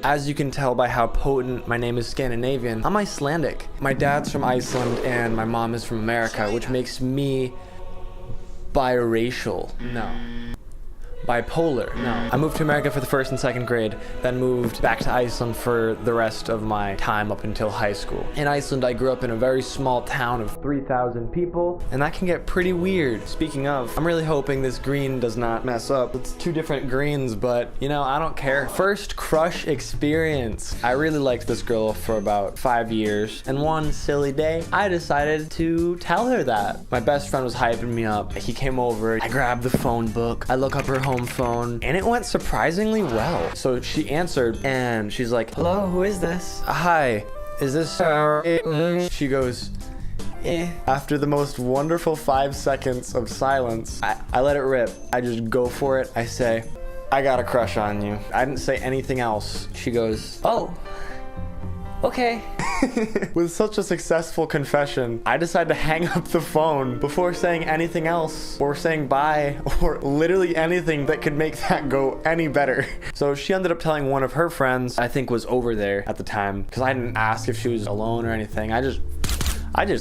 As you can tell by how potent my name is Scandinavian, I'm Icelandic. My dad's from Iceland and my mom is from America, which makes me biracial. No. Bipolar. No. I moved to America for the 1st and 2nd grade, then moved back to Iceland for the rest of my time up until high school. In Iceland, I grew up in a very small town of 3,000 people, and that can get pretty weird. Speaking of, I'm really hoping this green does not mess up. It's 2 different greens, but you know, I don't care. First crush experience. I really liked this girl for about 5 years, and one silly day, I decided to tell her that. My best friend was hyping me up. He came over, I grabbed the phone book, I look up her home phone, and it went surprisingly well. So she answered and she's like, "Hello, who is this? Hi, is this She goes, eh. After the most wonderful 5 seconds of silence, I let it rip. I just go for it. I say, "I got a crush on you." I didn't say anything else. She goes, "Oh, okay." With such a successful confession, I decided to hang up the phone before saying anything else, or saying bye, or literally anything that could make that go any better. So she ended up telling one of her friends, I think was over there at the time, because I didn't ask if she was alone or anything. I just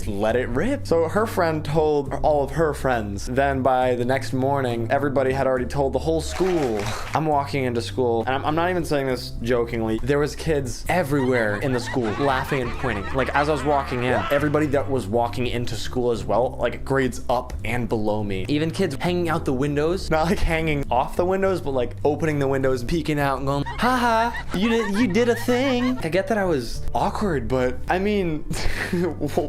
let it rip. So her friend told all of her friends. Then by the next morning, everybody had already told the whole school. I'm walking into school, and I'm not even saying this jokingly. There was kids everywhere in the school laughing and pointing. Like as I was walking in, everybody that was walking into school as well, like grades up and below me. Even kids hanging out the windows, not like hanging off the windows, but like opening the windows, peeking out and going, haha, you did a thing. I get that I was awkward, but I mean,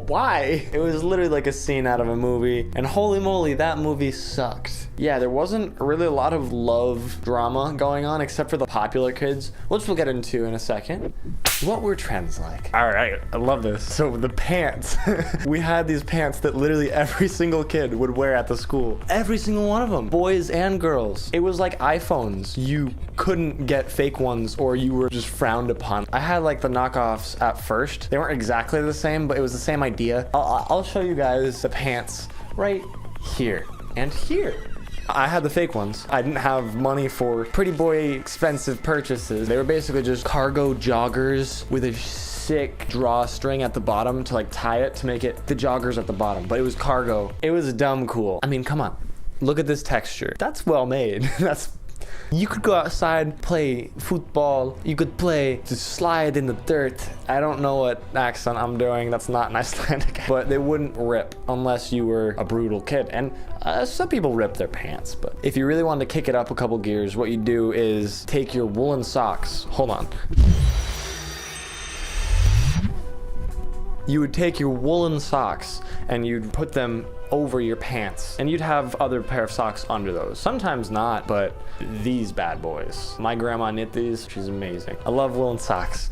why? It was literally like a scene out of a movie, and holy moly, that movie sucked. Yeah, there wasn't really a lot of love drama going on except for the popular kids, which we'll get into in a second. What were trends like? All right, I love this. So the pants. We had these pants that literally every single kid would wear at the school. Every single one of them, boys and girls. It was like iPhones. You couldn't get fake ones or you were just frowned upon. I had like the knockoffs at first. They weren't exactly the same, but it was the same idea. I'll show you guys the pants right here and here. I had the fake ones. I didn't have money for pretty boy expensive purchases. They were basically just cargo joggers with a sick drawstring at the bottom to like tie it to make it the joggers at the bottom, but it was cargo. It was dumb cool. I mean, come on. Look at this texture. That's well made. You could go outside, play football. You could play to slide in the dirt. I don't know what accent I'm doing. That's not an Icelandic. But they wouldn't rip unless you were a brutal kid. And some people rip their pants. But if you really wanted to kick it up a couple gears, what you do is take your woolen socks. Hold on. You would take your woolen socks and you'd put them over your pants, and you'd have other pair of socks under those. Sometimes not, but these bad boys. My grandma knit these. She's amazing. I love woolen socks.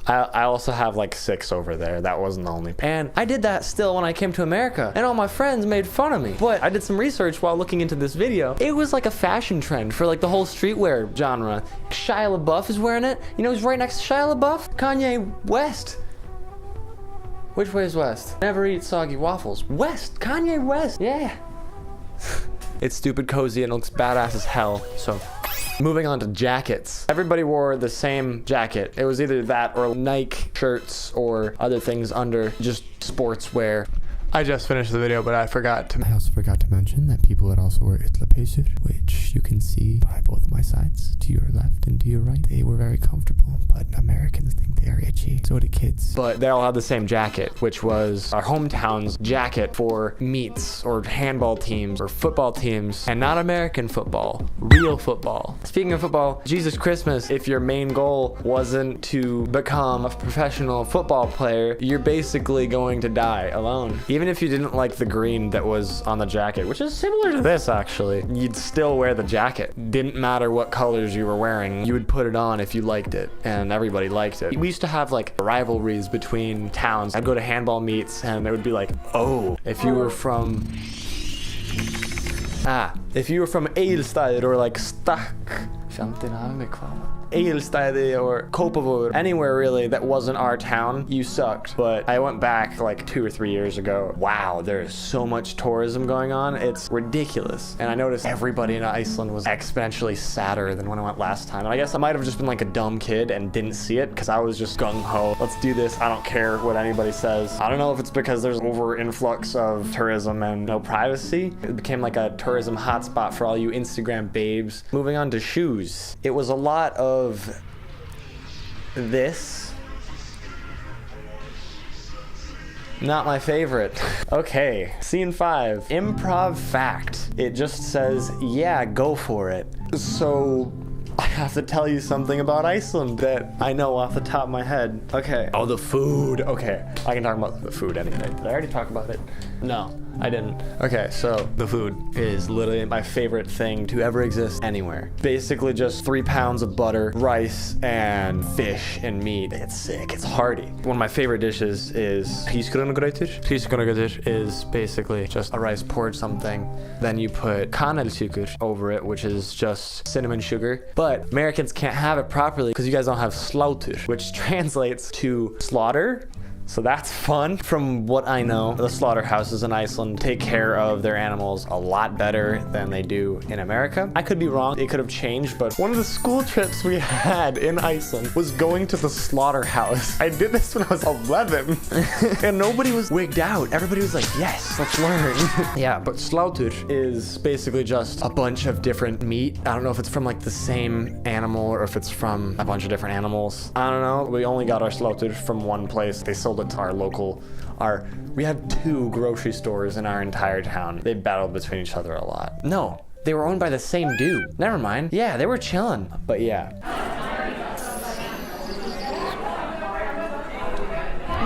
I also have like 6 over there. That wasn't the only pair. And I did that still when I came to America, and all my friends made fun of me. But I did some research while looking into this video. It was like a fashion trend for like the whole streetwear genre. Shia LaBeouf is wearing it. You know who's right next to Shia LaBeouf? Kanye West. Which way is west? Never eat soggy waffles. West, Kanye West, yeah. It's stupid cozy and it looks badass as hell, so. Moving on to jackets. Everybody wore the same jacket. It was either that or Nike shirts or other things under, just sportswear. I just finished the video, but I also forgot to mention that people would also wear ytterpeysur, which you can see by both my sides, to your left and to your right. They were very comfortable, but Americans think they are itchy. So did kids. But they all had the same jacket, which was our hometown's jacket for meets or handball teams or football teams, and not American football, real football. Speaking of football, Jesus Christmas, if your main goal wasn't to become a professional football player, you're basically going to die alone. Even if you didn't like the green that was on the jacket, which is similar to this actually, you'd still wear the jacket. Didn't matter what colors you were wearing, you would put it on if you liked it, and everybody liked it. We used to have like rivalries between towns. I'd go to handball meets and it would be like, oh, if you were from Eilstaðir or like Stakk, Egilstaði or Kópavogur, anywhere really that wasn't our town, you sucked. But I went back like 2 or 3 years ago. Wow, there's so much tourism going on. It's ridiculous. And I noticed everybody in Iceland was exponentially sadder than when I went last time. And I guess I might have just been like a dumb kid and didn't see it because I was just gung-ho. Let's do this. I don't care what anybody says. I don't know if it's because there's over influx of tourism and no privacy. It became like a tourism hotspot for all you Instagram babes. Moving on to shoes. It was a lot of this. Not my favorite. Okay, scene 5. Improv fact. It just says, yeah, go for it. So I have to tell you something about Iceland that I know off the top of my head. Okay. Oh, the food. Okay, I can talk about the food any day. Did I already talk about it? No, I didn't. Okay, so the food is literally my favorite thing to ever exist anywhere. Basically just 3 pounds of butter, rice, and fish and meat. It's sick, it's hearty. One of my favorite dishes is hrísgrjónagrautur. Hrísgrjónagrautur is basically just a rice poured something. Then you put kanilsukur over it, which is just cinnamon sugar. But Americans can't have it properly because you guys don't have slátur, which translates to slaughter. So that's fun. From what I know, the slaughterhouses in Iceland take care of their animals a lot better than they do in America. I could be wrong, it could have changed, but one of the school trips we had in Iceland was going to the slaughterhouse. I did this when I was 11, and nobody was wigged out. Everybody was like, yes, let's learn. Yeah, but slátur is basically just a bunch of different meat. I don't know if it's from like the same animal or if it's from a bunch of different animals. I don't know. We only got our slátur from one place. They sold it to our local, we had 2 grocery stores in our entire town. They battled between each other a lot. No, they were owned by the same dude. Never mind. Yeah, they were chilling. But yeah.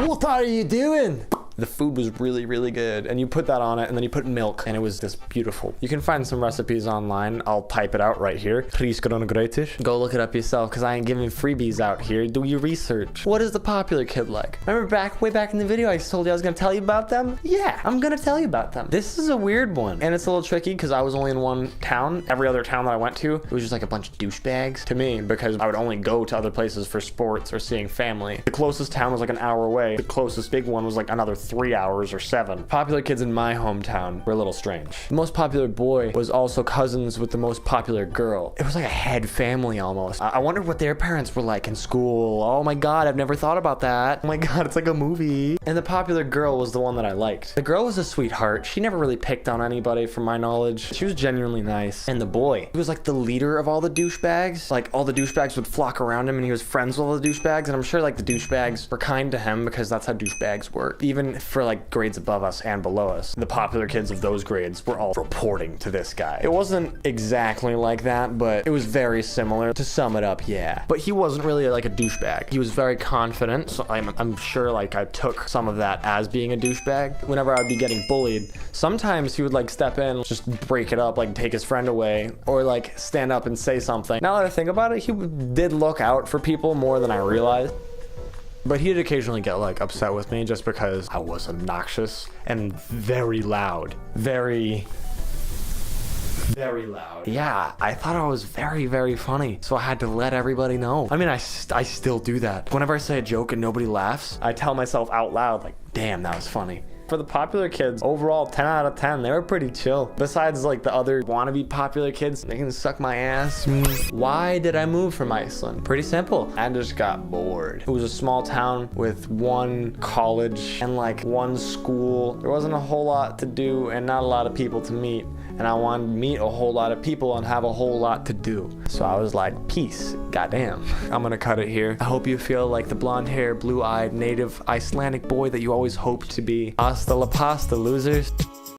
What are you doing? The food was really, really good. And you put that on it, and then you put milk, and it was just beautiful. You can find some recipes online. I'll type it out right here. Hrísgrjónagrautur. Go look it up yourself, because I ain't giving freebies out here. Do your research. What is the popular kid like? Remember way back in the video I told you I was going to tell you about them? Yeah, I'm going to tell you about them. This is a weird one, and it's a little tricky because I was only in one town. Every other town that I went to, it was just like a bunch of douchebags to me because I would only go to other places for sports or seeing family. The closest town was like an hour away. The closest big one was like another 3 hours or 7. Popular kids in my hometown were a little strange. The most popular boy was also cousins with the most popular girl. It was like a head family almost. I wondered what their parents were like in school. Oh my god, I've never thought about that. Oh my god, it's like a movie. And the popular girl was the one that I liked. The girl was a sweetheart. She never really picked on anybody from my knowledge. She was genuinely nice. And the boy, he was like the leader of all the douchebags. Like all the douchebags would flock around him and he was friends with all the douchebags. And I'm sure like the douchebags were kind to him because that's how douchebags work. Even for like grades above us and below us, the popular kids of those grades were all reporting to this guy. It wasn't exactly like that, but it was very similar. To sum it up, yeah. But he wasn't really like a douchebag. He was very confident, so I'm sure like I took some of that as being a douchebag. Whenever I'd be getting bullied, sometimes he would like step in, just break it up, like take his friend away, or like stand up and say something. Now that I think about it, he did look out for people more than I realized. But he'd occasionally get like upset with me just because I was obnoxious and very loud. Very loud. Yeah, I thought I was very, very funny. So I had to let everybody know. I mean, I still do that. Whenever I say a joke and nobody laughs, I tell myself out loud like, damn, that was funny. For the popular kids, overall 10 out of 10, they were pretty chill. Besides like the other wannabe popular kids, they can suck my ass. Why did I move from Iceland? Pretty simple. I just got bored. It was a small town with one college and like one school. There wasn't a whole lot to do and not a lot of people to meet. And I wanted to meet a whole lot of people and have a whole lot to do. So I was like, peace, goddamn. I'm gonna cut it here. I hope you feel like the blonde hair, blue eyed, native Icelandic boy that you always hoped to be. Hasta la pasta, losers.